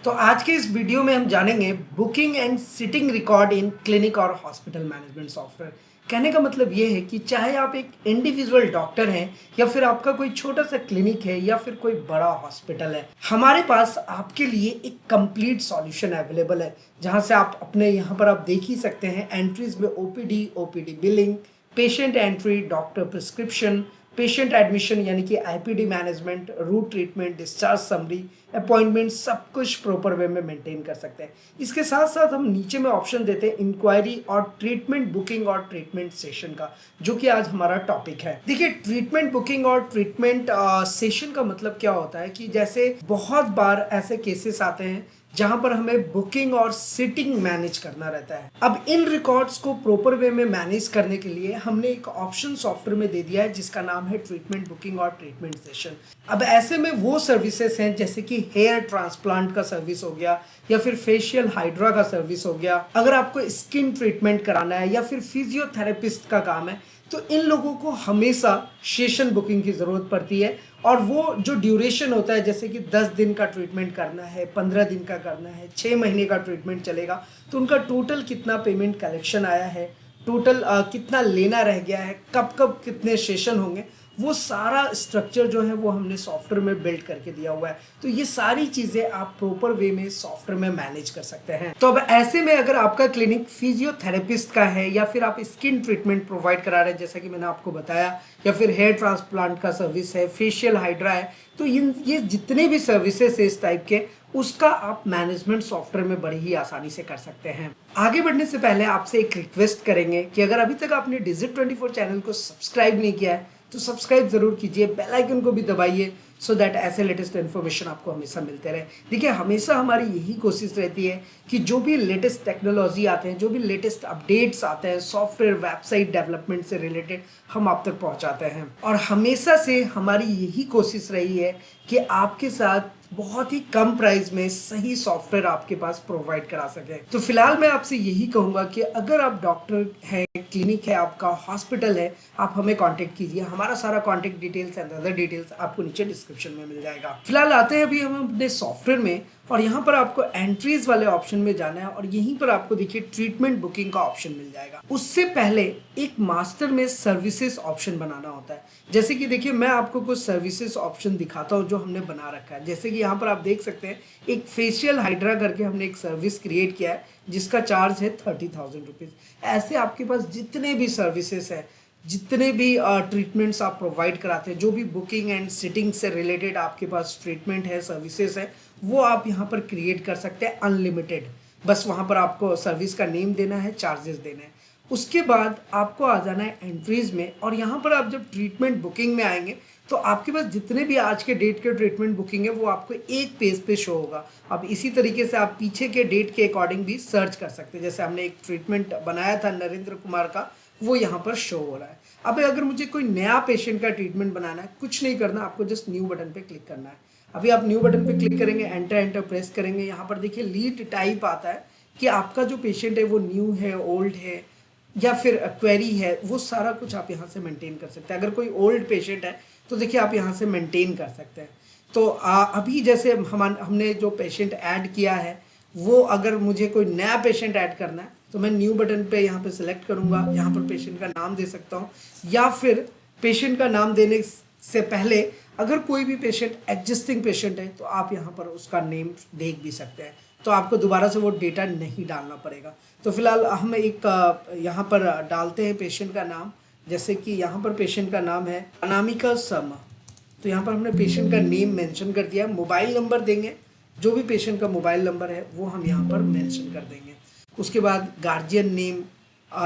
तो आज के इस वीडियो में हम जानेंगे booking and sitting record in clinic और हॉस्पिटल मैनेजमेंट सॉफ्टवेयर। कहने का मतलब ये है कि चाहे आप एक इंडिविजुअल डॉक्टर हैं या फिर आपका कोई छोटा सा क्लिनिक है या फिर कोई बड़ा हॉस्पिटल है, हमारे पास आपके लिए एक कंप्लीट सॉल्यूशन अवेलेबल है। जहां से आप अपने यहाँ पर आप देख ही सकते हैं एंट्रीज में OPD billing, patient entry, doctor prescription, patient admission यानी कि IPD management, root treatment, discharge summary, appointment, सब कुछ प्रॉपर वे में मेंटेन कर सकते हैं। इसके साथ साथ हम नीचे में ऑप्शन देते हैं इंक्वायरी और ट्रीटमेंट बुकिंग और ट्रीटमेंट सेशन का, जो कि आज हमारा टॉपिक है। देखिए, ट्रीटमेंट बुकिंग और ट्रीटमेंट सेशन का मतलब क्या होता है कि जैसे बहुत बार ऐसे केसेस आते हैं जहां पर हमें बुकिंग और सिटिंग मैनेज करना रहता है। अब इन रिकॉर्ड्स को प्रॉपर वे में मैनेज करने के लिए हमने एक ऑप्शन सॉफ्टवेयर में दे दिया है जिसका नाम है ट्रीटमेंट बुकिंग और ट्रीटमेंट सेशन। अब ऐसे में वो सर्विसेज हैं जैसे कि हेयर ट्रांसप्लांट का सर्विस हो गया या फिर फेशियल हाइड्रा का सर्विस हो गया, अगर आपको स्किन ट्रीटमेंट कराना है या फिर फिजियोथेरेपिस्ट का काम है, तो इन लोगों को हमेशा सेशन बुकिंग की ज़रूरत पड़ती है। और वो जो ड्यूरेशन होता है, जैसे कि 10 दिन का ट्रीटमेंट करना है, 15 दिन का करना है, 6 महीने का ट्रीटमेंट चलेगा, तो उनका टोटल कितना पेमेंट कलेक्शन आया है, टोटल कितना लेना रह गया है, कब कब कितने सेशन होंगे, वो सारा स्ट्रक्चर जो है वो हमने सॉफ्टवेयर में बिल्ड करके दिया हुआ है। तो ये सारी चीज़ें आप प्रॉपर वे में सॉफ्टवेयर में मैनेज कर सकते हैं। तो अब ऐसे में अगर आपका क्लिनिक फिजियोथेरेपिस्ट का है या फिर आप स्किन ट्रीटमेंट प्रोवाइड करा रहे हैं जैसा कि मैंने आपको बताया, या फिर हेयर ट्रांसप्लांट का सर्विस है, फेशियल हाइड्रा है, तो ये जितने भी सर्विसेज है इस टाइप के, उसका आप मैनेजमेंट सॉफ्टवेयर में बड़ी ही आसानी से कर सकते हैं। आगे बढ़ने से पहले आपसे एक रिक्वेस्ट करेंगे कि अगर अभी तक आपने Digit24 चैनल को सब्सक्राइब नहीं किया है तो सब्सक्राइब जरूर कीजिए, बेल आइकन को भी दबाइए सो दैट ऐसे लेटेस्ट इन्फॉर्मेशन आपको हमेशा मिलते रहे। देखिए, हमेशा हमारी यही कोशिश रहती है कि जो भी लेटेस्ट टेक्नोलॉजी आते हैं, जो भी लेटेस्ट अपडेट्स आते हैं सॉफ्टवेयर वेबसाइट डेवलपमेंट से रिलेटेड, हम आप तक पहुंचाते हैं। और हमेशा से हमारी यही कोशिश रही है कि आपके साथ बहुत ही कम प्राइस में सही सॉफ्टवेयर आपके पास प्रोवाइड करा सके। तो फिलहाल मैं आपसे यही कहूँगा कि अगर आप डॉक्टर हैं, क्लिनिक है आपका, हॉस्पिटल है, आप हमें कांटेक्ट कीजिए। हमारा सारा contact details and other details आपको नीचे डिस्क्रिप्शन में मिल जाएगा। फिलहाल आते हैं अभी हम अपने सॉफ्टवेयर में, और यहाँ पर आपको एंट्रीज वाले ऑप्शन में जाना है और यहीं पर आपको देखिए ट्रीटमेंट बुकिंग का ऑप्शन मिल जाएगा। उससे पहले एक मास्टर में सर्विसेज ऑप्शन बनाना होता है। जैसे कि देखिए, मैं आपको कुछ सर्विसेज ऑप्शन दिखाता हूँ जो हमने बना रखा है। जैसे कि यहाँ पर आप देख सकते हैं एक फेशियल हाइड्रा करके हमने एक सर्विस क्रिएट किया है जिसका चार्ज है 30,000 रुपीज़। ऐसे आपके पास जितने भी सर्विसेज हैं, जितने भी ट्रीटमेंट्स आप प्रोवाइड कराते हैं, जो भी बुकिंग एंड सिटिंग से रिलेटेड आपके पास ट्रीटमेंट है, सर्विसेज है, वो आप यहाँ पर क्रिएट कर सकते हैं अनलिमिटेड। बस वहाँ पर आपको सर्विस का नेम देना है, चार्जेस देना है। उसके बाद आपको आ जाना है एंट्रीज में, और यहाँ पर आप जब ट्रीटमेंट बुकिंग में आएंगे तो आपके पास जितने भी आज के डेट के ट्रीटमेंट बुकिंग है वो आपको एक पेज पे शो होगा। अब इसी तरीके से आप पीछे के डेट के अकॉर्डिंग भी सर्च कर सकते हैं। जैसे हमने एक ट्रीटमेंट बनाया था नरेंद्र कुमार का, वो यहाँ पर शो हो रहा है। अब अगर मुझे कोई नया पेशेंट का ट्रीटमेंट बनाना है, कुछ नहीं करना, आपको जस्ट न्यू बटन पे क्लिक करना है। अभी आप न्यू बटन पे क्लिक करेंगे, एंटर प्रेस करेंगे, यहाँ पर देखिए लीड टाइप आता है कि आपका जो पेशेंट है वो न्यू है, ओल्ड है या फिर क्वेरी है, वो सारा कुछ आप यहाँ से मेंटेन कर सकते हैं। अगर कोई ओल्ड पेशेंट है तो देखिए आप यहाँ से मेंटेन कर सकते हैं। तो अभी जैसे हमने जो पेशेंट ऐड किया है, वो अगर मुझे कोई नया पेशेंट ऐड करना है तो मैं न्यू बटन पे यहाँ पे सिलेक्ट करूँगा। यहाँ पर पेशेंट का नाम दे सकता हूँ, या फिर पेशेंट का नाम देने से पहले अगर कोई भी पेशेंट एग्जिस्टिंग पेशेंट है तो आप यहाँ पर उसका नेम देख भी सकते हैं, तो आपको दोबारा से वो डेटा नहीं डालना पड़ेगा। तो फिलहाल हम एक यहाँ पर डालते हैं पेशेंट का नाम। जैसे कि यहाँ पर पेशेंट का नाम है अनामिका शर्मा, तो यहाँ पर हमने पेशेंट का नेम मेंशन कर दिया। मोबाइल नंबर देंगे, जो भी पेशेंट का मोबाइल नंबर है वो हम यहाँ पर मेंशन कर देंगे। उसके बाद गार्जियन नेम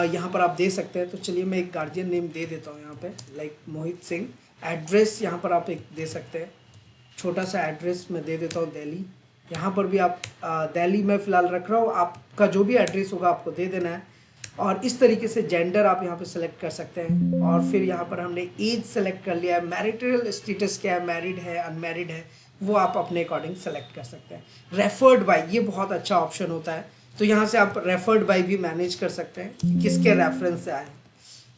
यहाँ पर आप दे सकते हैं। तो चलिए मैं एक गार्जियन नेम दे देता हूँ यहाँ पे, लाइक मोहित सिंह। एड्रेस यहाँ पर आप एक दे सकते हैं, छोटा सा एड्रेस मैं दे देता हूँ दिल्ली। यहाँ पर भी आप दिल्ली में फ़िलहाल रख रहा हूँ, आपका जो भी एड्रेस होगा आपको दे देना है। और इस तरीके से जेंडर आप यहाँ पे सेलेक्ट कर सकते हैं। और फिर यहाँ पर हमने एज सेलेक्ट कर लिया है, मैरिटल स्टेटस क्या है, मैरिड है, अनमैरिड है, वो आप अपने अकॉर्डिंग सेलेक्ट कर सकते हैं। रेफर्ड बाय, ये बहुत अच्छा ऑप्शन होता है, तो यहाँ से आप रेफर्ड बाय भी मैनेज कर सकते हैं कि किसके रेफरेंस से आए।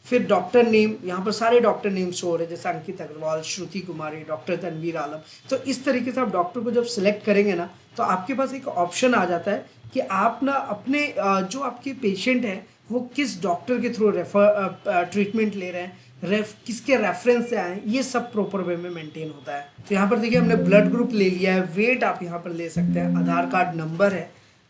फिर डॉक्टर नेम, यहाँ पर सारे डॉक्टर नेम शो हो रहे हैं, जैसे अंकित अग्रवाल, श्रुति कुमारी, डॉक्टर तनवीर आलम। तो इस तरीके से आप डॉक्टर को जब सिलेक्ट करेंगे ना, तो आपके पास एक ऑप्शन आ जाता है कि आप ना अपने जो आपके पेशेंट हैं वो किस डॉक्टर के थ्रू रेफर ट्रीटमेंट ले रहे हैं, किसके रेफरेंस से आए, ये सब प्रॉपर वे में मेंटेन होता है। तो यहाँ पर देखिए हमने ब्लड ग्रुप ले लिया है, वेट आप यहाँ पर ले सकते हैं, आधार कार्ड नंबर है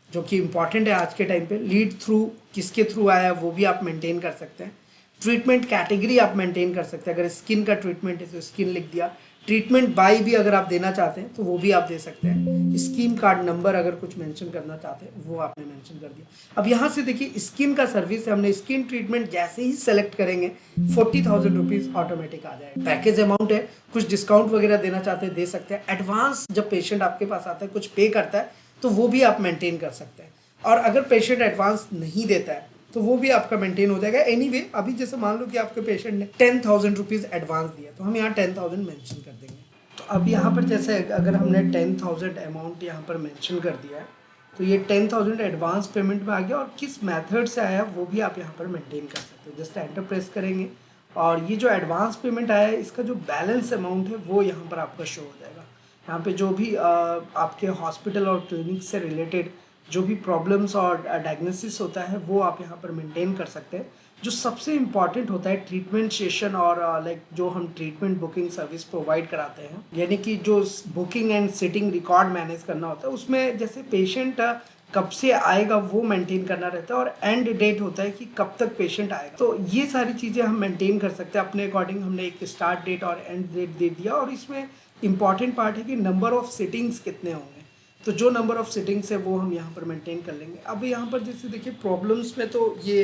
जो कि इंपॉर्टेंट है आज के टाइम पे, लीड थ्रू किसके थ्रू आया है वो भी आप मेंटेन कर सकते हैं, ट्रीटमेंट कैटेगरी आप मेंटेन कर सकते हैं, अगर स्किन का ट्रीटमेंट है तो स्किन लिख दिया, ट्रीटमेंट बाय भी अगर आप देना चाहते हैं तो वो भी आप दे सकते हैं, स्कीम कार्ड नंबर अगर कुछ मेंशन करना चाहते हैं वो आपने मेंशन कर दिया। अब यहाँ से देखिए स्किन का सर्विस है, हमने स्किन ट्रीटमेंट जैसे ही सेलेक्ट करेंगे 40,000 रुपीज़ ऑटोमेटिक आ जाएगा। पैकेज अमाउंट है, कुछ डिस्काउंट वगैरह देना चाहते हैं दे सकते हैं, एडवांस जब पेशेंट आपके पास आता है कुछ पे करता है तो वो भी आप मेंटेन कर सकते हैं, और अगर पेशेंट एडवांस नहीं देता है तो वो भी आपका मेंटेन हो जाएगा। एनीवे अभी जैसे मान लो कि आपके पेशेंट ने 10,000 रुपीज़ एडवांस दिया तो हम यहाँ 10,000 मेंशन कर देंगे। तो अब यहाँ पर जैसे अगर हमने 10,000 अमाउंट यहाँ पर मेंशन कर दिया है तो ये 10,000 एडवांस पेमेंट में आ गया, और किस मेथड से आया वो भी आप यहाँ पर मेंटेन कर सकते हो। जस्ट एंटर प्रेस करेंगे और ये जो एडवांस पेमेंट आया है इसका जो बैलेंस अमाउंट है वो यहाँ पर आपका शो हो जाएगा। यहाँ पे जो भी आपके हॉस्पिटल और क्लिनिक से रिलेटेड जो भी प्रॉब्लम्स और डायग्नोसिस होता है वो आप यहाँ पर मेंटेन कर सकते हैं। जो सबसे इम्पॉर्टेंट होता है ट्रीटमेंट सेशन और लाइक जो हम ट्रीटमेंट बुकिंग सर्विस प्रोवाइड कराते हैं, यानी कि जो booking and sitting record manage करना होता है, उसमें जैसे पेशेंट कब से आएगा वो मेंटेन करना रहता है, और एंड डेट होता है कि कब तक पेशेंट आएगा। तो ये सारी चीज़ें हम मेंटेन कर सकते हैं अपने अकॉर्डिंग। हमने एक स्टार्ट डेट और एंड डेट दे दिया, और इसमें इंपॉर्टेंट पार्ट है कि नंबर ऑफ सिटिंग्स कितने होंगे, तो जो नंबर ऑफ सिटिंग्स है वो हम यहाँ पर मेंटेन कर लेंगे। अब यहाँ पर जैसे देखिए प्रॉब्लम्स में तो ये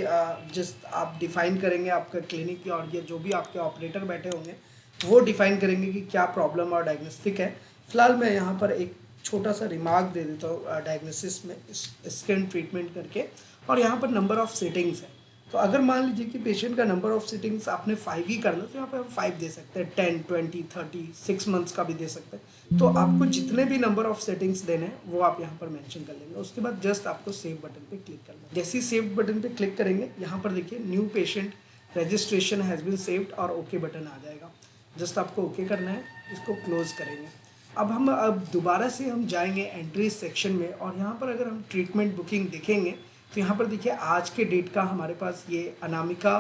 जस्ट आप डिफाइन करेंगे आपका क्लिनिक की, और ये जो भी आपके ऑपरेटर बैठे होंगे वो डिफाइन करेंगे कि क्या प्रॉब्लम और डायग्नोस्टिक है। फिलहाल मैं यहाँ पर एक छोटा सा रिमार्क दे देता हूँ डायग्नोसिस में स्किन ट्रीटमेंट करके, और यहाँ पर नंबर ऑफ सिटिंग्स है। तो अगर मान लीजिए कि पेशेंट का नंबर ऑफ सिटिंग्स आपने 5 ही करना, तो यहाँ पे हम 5 दे सकते हैं, 10, 20, 30, 6 मंथ्स का भी दे सकते हैं। तो आपको जितने भी नंबर ऑफ सेटिंग्स देने हैं वो आप यहाँ पर मेंशन कर लेंगे। उसके बाद जस्ट आपको सेव बटन पे क्लिक करना है। जैसे ही सेव बटन पे क्लिक करेंगे यहाँ पर देखिए new patient registration has been saved और ओके बटन आ जाएगा। जस्ट आपको ओके करना है, इसको क्लोज करेंगे। अब दोबारा से हम जाएंगे एंट्री सेक्शन में, और यहाँ पर अगर हम ट्रीटमेंट बुकिंग देखेंगे तो यहाँ पर देखिए आज के डेट का हमारे पास ये अनामिका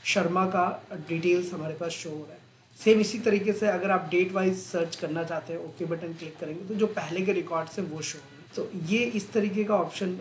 शर्मा का डिटेल्स हमारे पास शो हो रहा है। सेम इसी तरीके से अगर आप डेट वाइज सर्च करना चाहते हैं ओके बटन क्लिक करेंगे तो जो पहले के रिकॉर्ड्स हैं वो शो होंगे। तो ये इस तरीके का ऑप्शन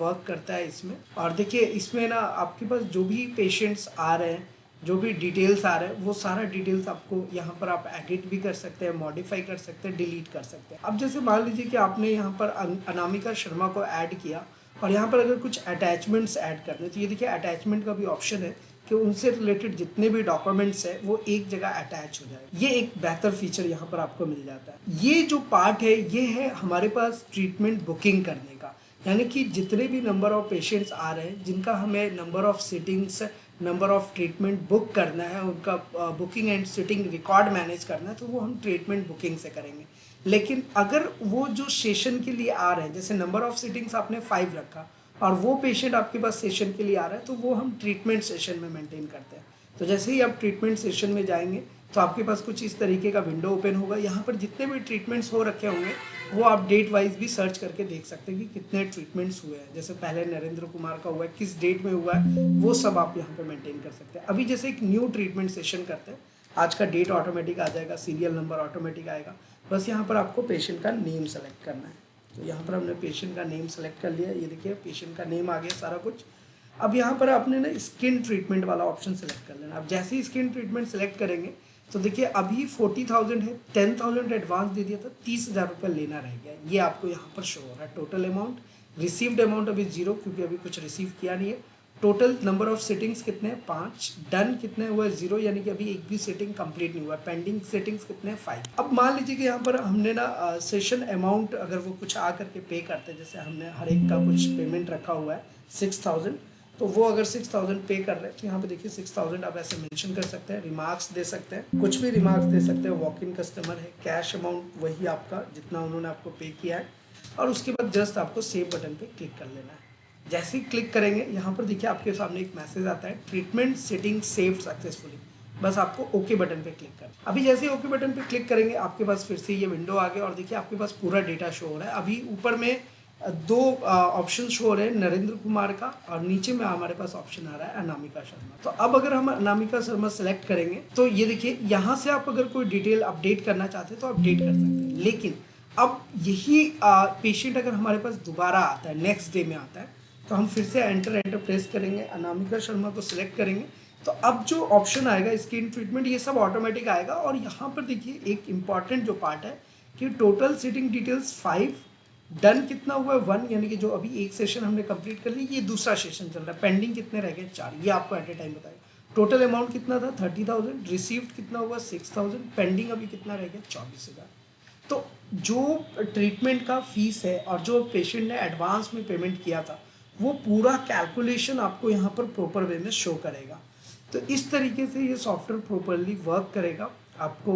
वर्क करता है इसमें। और देखिए इसमें ना आपके पास जो भी पेशेंट्स आ रहे हैं, जो भी डिटेल्स आ रहे हैं, वो सारा डिटेल्स आपको यहाँ पर आप एडिट भी कर सकते हैं, मॉडिफाई कर सकते हैं, डिलीट कर सकते हैं। अब जैसे मान लीजिए कि आपने यहाँ पर अनामिका शर्मा को ऐड किया, और यहाँ पर अगर कुछ अटैचमेंट्स ऐड करने, तो ये देखिए अटैचमेंट का भी ऑप्शन है कि उनसे रिलेटेड जितने भी डॉक्यूमेंट्स हैं वो एक जगह अटैच हो जाए। ये एक बेहतर फीचर यहाँ पर आपको मिल जाता है। ये जो पार्ट है ये है हमारे पास ट्रीटमेंट बुकिंग करने का, यानी कि जितने भी नंबर ऑफ पेशेंट्स आ रहे हैं जिनका हमें number of sittings, number of treatment book करना है, उनका booking and sitting record manage करना है, तो वो हम ट्रीटमेंट बुकिंग से करेंगे। लेकिन अगर वो जो सेशन के लिए आ रहे हैं, जैसे नंबर ऑफ सिटिंग्स आपने 5 रखा और वो पेशेंट आपके पास सेशन के लिए आ रहा है, तो वो हम ट्रीटमेंट सेशन में मेंटेन करते हैं। तो जैसे ही आप ट्रीटमेंट सेशन में जाएंगे तो आपके पास कुछ इस तरीके का विंडो ओपन होगा। यहाँ पर जितने भी ट्रीटमेंट्स हो रखे होंगे वो आप डेट वाइज भी सर्च करके देख सकते हैं कि कितने ट्रीटमेंट्स हुए हैं। जैसे पहले नरेंद्र कुमार का हुआ है, किस डेट में हुआ है, वो सब आप यहाँ पे मेंटेन कर सकते हैं। अभी जैसे एक न्यू ट्रीटमेंट सेशन करते हैं, आज का डेट ऑटोमेटिक आ जाएगा, सीरियल नंबर ऑटोमेटिक आएगा। बस यहाँ पर आपको पेशेंट का नेम सेलेक्ट करना है। तो यहाँ पर हमने पेशेंट का नेम सेलेक्ट कर लिया, ये देखिए पेशेंट का नेम आ गया सारा कुछ। अब यहाँ पर आपने ना स्किन ट्रीटमेंट वाला ऑप्शन सेलेक्ट कर लेना। अब जैसे ही स्किन ट्रीटमेंट सेलेक्ट करेंगे तो देखिए अभी 40,000 है, 10,000 एडवांस दे दिया था, 30,000 रुपये लेना रह गया, ये आपको यहाँ पर शो हो रहा है। टोटल अमाउंट, रिसीव्ड अमाउंट अभी 0 क्योंकि अभी कुछ रिसीव किया नहीं है। टोटल नंबर ऑफ सेटिंग्स कितने हैं, 5। डन कितने हुआ है, 0, यानी कि अभी एक भी सेटिंग कंप्लीट नहीं हुआ है। पेंडिंग सेटिंग्स कितने हैं, 5। अब मान लीजिए कि यहाँ पर हमने ना सेशन अमाउंट अगर वो कुछ आ करके पे करते हैं, जैसे हमने हर एक का कुछ पेमेंट रखा हुआ है 6,000, तो वो अगर 6,000 पे कर रहे हैं तो यहाँ पे देखिए 6,000 आप ऐसे मेंशन कर सकते हैं, रिमार्क्स दे सकते हैं, कुछ भी रिमार्क्स दे सकते हैं। वॉक इन कस्टमर है, कैश अमाउंट वही आपका जितना उन्होंने आपको पे किया है, और उसके बाद जस्ट आपको सेव बटन पे क्लिक कर लेना है। जैसे ही क्लिक करेंगे यहाँ पर देखिए आपके सामने एक मैसेज आता है, ट्रीटमेंट सेटिंग सेव्ड सक्सेसफुली। बस आपको ओके बटन पे क्लिक करना। अभी जैसे ही ओके बटन पे क्लिक करेंगे आपके पास फिर से ये विंडो आ गया और देखिए आपके पास पूरा डेटा शो हो रहा है। अभी ऊपर में दो ऑप्शन शो हो रहे हैं, नरेंद्र कुमार का, और नीचे में हमारे पास ऑप्शन आ रहा है अनामिका शर्मा। तो अब अगर हम अनामिका शर्मा सेलेक्ट करेंगे तो ये देखिए यहाँ से आप अगर कोई डिटेल अपडेट करना चाहते हैं तो अपडेट कर सकते हैं। लेकिन अब यही पेशेंट अगर हमारे पास दोबारा आता है, नेक्स्ट डे में आता है, तो हम फिर से एंटर प्रेस करेंगे, अनामिका शर्मा को सिलेक्ट करेंगे, तो अब जो ऑप्शन आएगा स्किन ट्रीटमेंट ये सब ऑटोमेटिक आएगा। और यहाँ पर देखिए एक इम्पॉर्टेंट जो पार्ट है कि टोटल सिटिंग डिटेल्स 5, डन कितना हुआ है 1, यानी कि जो अभी एक सेशन हमने कंप्लीट कर ली, ये दूसरा सेशन चल रहा है, पेंडिंग कितने रह गए 4, ये आपको एट ए टाइम बताएगा। टोटल अमाउंट कितना था 30,000, रिसीव्ड कितना हुआ 6,000, पेंडिंग अभी कितना रह गया 24,000। तो जो ट्रीटमेंट का फीस है और जो पेशेंट ने एडवांस में पेमेंट किया था वो पूरा कैलकुलेशन आपको यहाँ पर प्रॉपर वे में शो करेगा। तो इस तरीके से ये सॉफ्टवेयर प्रॉपरली वर्क करेगा। आपको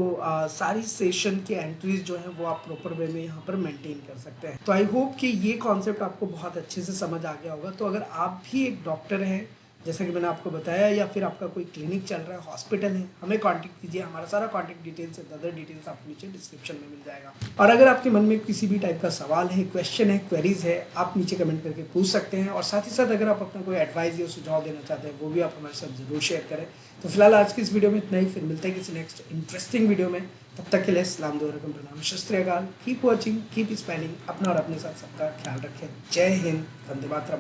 सारी सेशन की एंट्रीज जो है वो आप प्रॉपर वे में यहाँ पर मेंटेन कर सकते हैं। तो आई होप कि ये कॉन्सेप्ट आपको बहुत अच्छे से समझ आ गया होगा। तो अगर आप भी एक डॉक्टर हैं जैसा कि मैंने आपको बताया, या फिर आपका कोई क्लिनिक चल रहा है, हॉस्पिटल है, हमें कांटेक्ट कीजिए। हमारा सारा कांटेक्ट डिटेल्स है, अदर डिटेल्स आपको नीचे डिस्क्रिप्शन में मिल जाएगा। और अगर आपके मन में किसी भी टाइप का सवाल है, क्वेश्चन है, क्वेरीज है, आप नीचे कमेंट करके पूछ सकते हैं। और साथ ही साथ अगर आप अपना कोई एडवाइस या सुझाव देना चाहते हैं वो भी आप हमारे साथ जरूर शेयर करें। तो फिलहाल आज की इस वीडियो में इतना ही, फिर मिलते हैं किसी नेक्स्ट इंटरेस्टिंग वीडियो में। तब तक के लिए सलाम दो रकम, प्रणाम, शस्त्र कीप वॉचिंग, कीप स्माइलिंग। अपना और अपने साथ सबका ख्याल रखें। जय हिंद, वंदे मातरम।